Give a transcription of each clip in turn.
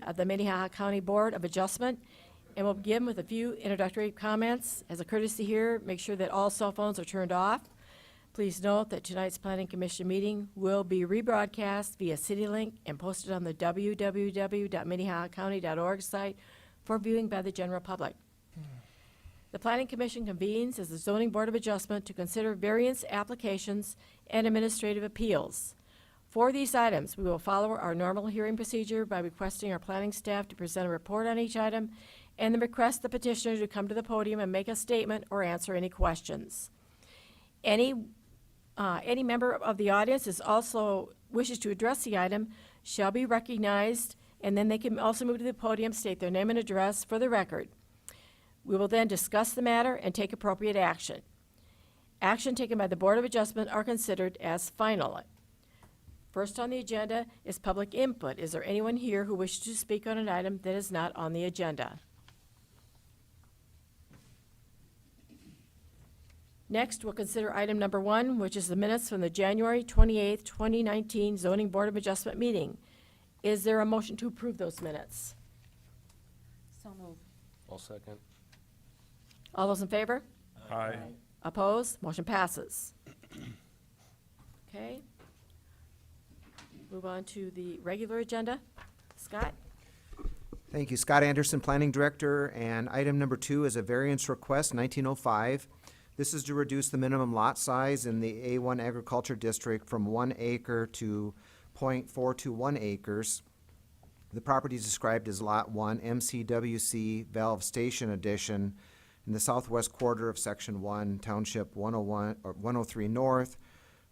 of the Minnehaha County Board of Adjustment, and we'll begin with a few introductory comments. As a courtesy here, make sure that all cell phones are turned off. Please note that tonight's Planning Commission meeting will be rebroadcast via CityLink and posted on the www.minnehahacounty.org site for viewing by the general public. The Planning Commission convenes as the Zoning Board of Adjustment to consider variance applications and administrative appeals. For these items, we will follow our normal hearing procedure by requesting our planning staff to present a report on each item and then request the petitioner to come to the podium and make a statement or answer any questions. Any member of the audience is also wishes to address the item shall be recognized, and then they can also move to the podium, state their name and address for the record. We will then discuss the matter and take appropriate action. Action taken by the Board of Adjustment are considered as final. First on the agenda is public input. Is there anyone here who wishes to speak on an item that is not on the agenda? Next, we'll consider item number 1, which is the minutes from the January 28th, 2019 Zoning Board of Adjustment meeting. Is there a motion to approve those minutes? So moved. I'll second. All those in favor? Aye. Opposed? Motion passes. Okay. Move on to the regular agenda. Scott? Thank you. Scott Anderson, Planning Director, and item number 2 is a variance request, 1905. This is to reduce the minimum lot size in the A1 Agriculture District from 1 acre to .421 acres. The property is described as Lot 1, MCWC Valve Station Addition, in the southwest quarter of Section 1, Township 101 or 103 North,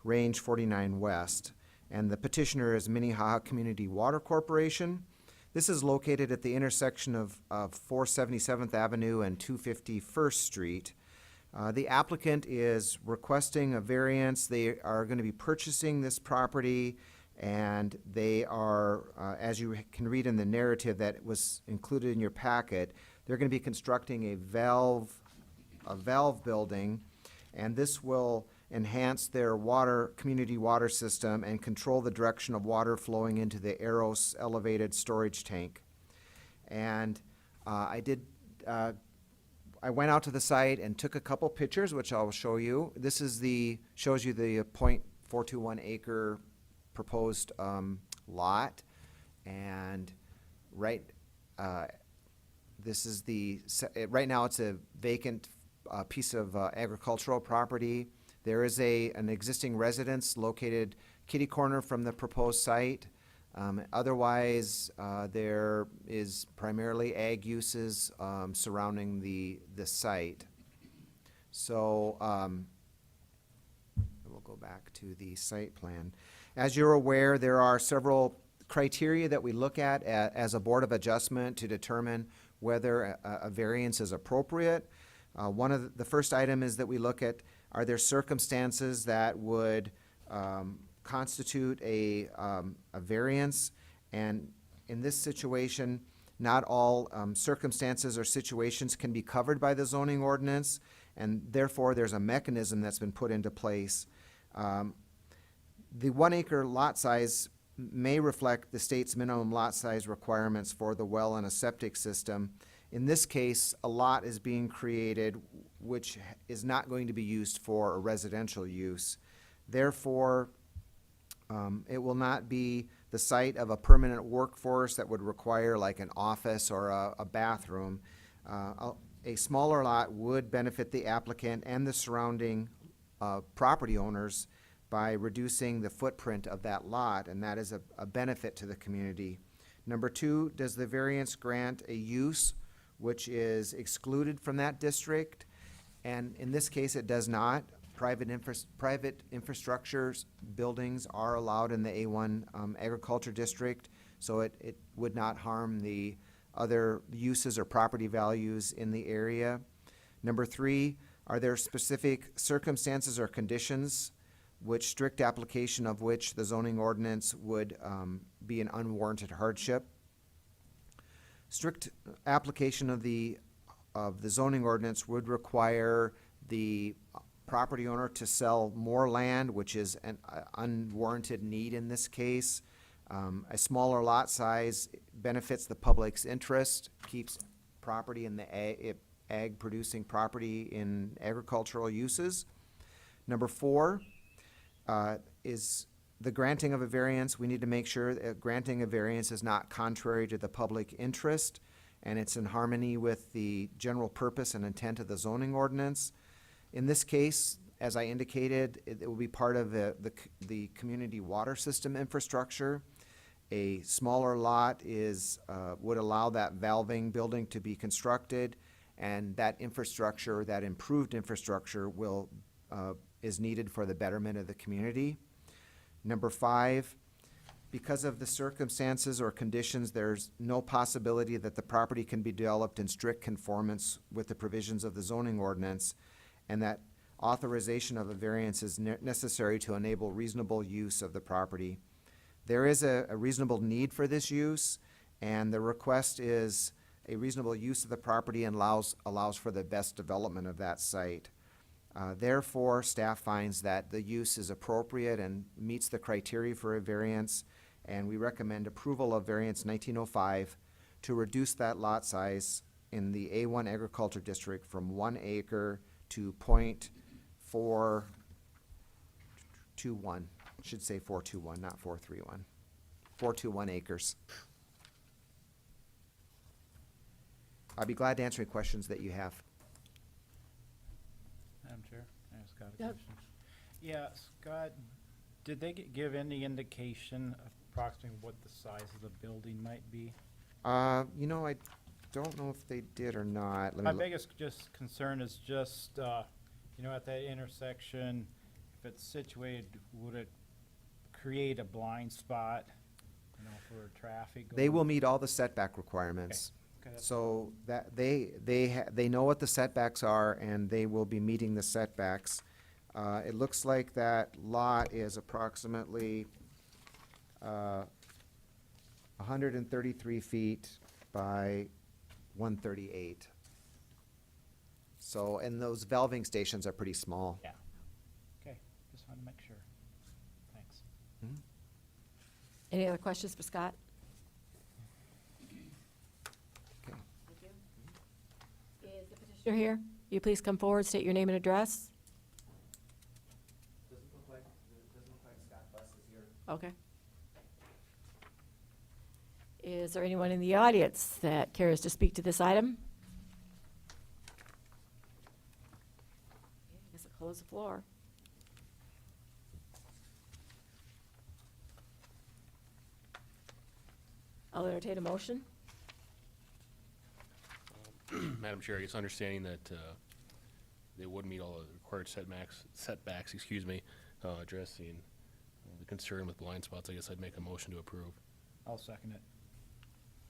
Range 49 West. And the petitioner is Minnehaha Community Water Corporation. This is located at the intersection of 477th Avenue and 251st Street. The applicant is requesting a variance. They are going to be purchasing this property, and they are, as you can read in the narrative that was included in your packet, they're going to be constructing a valve building, and this will enhance their community water system and control the direction of water flowing into the Eros elevated storage tank. And I went out to the site and took a couple pictures, which I'll show you. This is shows you the .421 acre proposed lot, and right now it's a vacant piece of agricultural property. There is an existing residence located kitty corner from the proposed site. Otherwise, there is primarily ag uses surrounding the site. So we'll go back to the site plan. As you're aware, there are several criteria that we look at as a Board of Adjustment to determine whether a variance is appropriate. One of the first item is that we look at, are there circumstances that would constitute a variance? And in this situation, not all circumstances or situations can be covered by the zoning ordinance, and therefore there's a mechanism that's been put into place. The 1 acre lot size may reflect the state's minimum lot size requirements for the well and a septic system. In this case, a lot is being created which is not going to be used for a residential use. Therefore, it will not be the site of a permanent workforce that would require like an office or a bathroom. A smaller lot would benefit the applicant and the surrounding property owners by reducing the footprint of that lot, and that is a benefit to the community. Number 2, does the variance grant a use which is excluded from that district? And in this case, it does not. Private infrastructures buildings are allowed in the A1 agriculture district, so it would not harm the other uses or property values in the area. Number 3, are there specific circumstances or conditions which strict application of which the zoning ordinance would be an unwarranted hardship? Strict application of the zoning ordinance would require the property owner to sell more land, which is an unwarranted need in this case. A smaller lot size benefits the public's interest, keeps property in the ag-producing property in agricultural uses. Number 4 is the granting of a variance. We need to make sure that granting a variance is not contrary to the public interest, and it's in harmony with the general purpose and intent of the zoning ordinance. In this case, as I indicated, it will be part of the community water system infrastructure. A smaller lot would allow that valving building to be constructed, and that infrastructure, that improved infrastructure is needed for the betterment of the community. Number 5, because of the circumstances or conditions, there's no possibility that the property can be developed in strict conformance with the provisions of the zoning ordinance, and that authorization of a variance is necessary to enable reasonable use of the property. There is a reasonable need for this use, and the request is a reasonable use of the property and allows for the best development of that site. Therefore, staff finds that the use is appropriate and meets the criteria for a variance, and we recommend approval of variance 1905 to reduce that lot size in the A1 agriculture district from 1 acre to .421. Should say 421, not 431. 421 acres. I'd be glad to answer any questions that you have. Madam Chair, I ask Scott a Yep. question. Yeah, Scott, did they give any indication of approximately what the size of the building might be? I don't know if they did or not. Let My me biggest just concern is just, at that intersection, if it's situated, would it create a blind spot, for traffic? They will meet all the setback requirements. Okay, that's- So that they know what the setbacks are, and they will be meeting the setbacks. It looks like that lot is approximately 133 feet by 138. So, and those valving stations are pretty small. Yeah. Okay, just wanted to make sure. Thanks. Any other questions for Scott? Okay. Thank you. Is the petitioner here? Will you please come forward, state your name and address? Doesn't look like Scott Buss is here. Okay. Is there anyone in the audience that cares to speak to this item? Okay, I guess I'll close the floor. I'll entertain a motion. Madam Chair, it's understanding that they would meet all the required setbacks, addressing the concern with blind spots. I guess I'd make a motion to approve. I'll second it.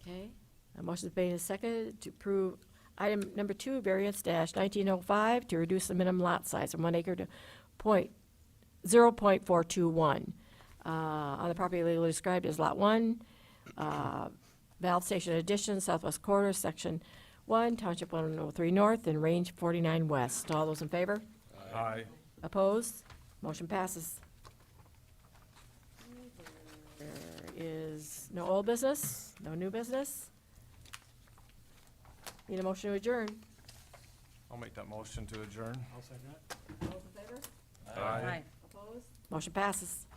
Okay, a motion is made and seconded to approve item number 2, variance dash 1905, to reduce the minimum lot size from 1 acre to 0.421. On the property legally described as Lot 1, valve station addition, southwest quarter, section 1, township 103 north, and range 49 west. All those in favor? Aye. Opposed? Motion passes. There is no old business, no new business. Need a motion to adjourn. I'll make that motion to adjourn. I'll second it. All those in favor? Aye. Opposed? Motion passes.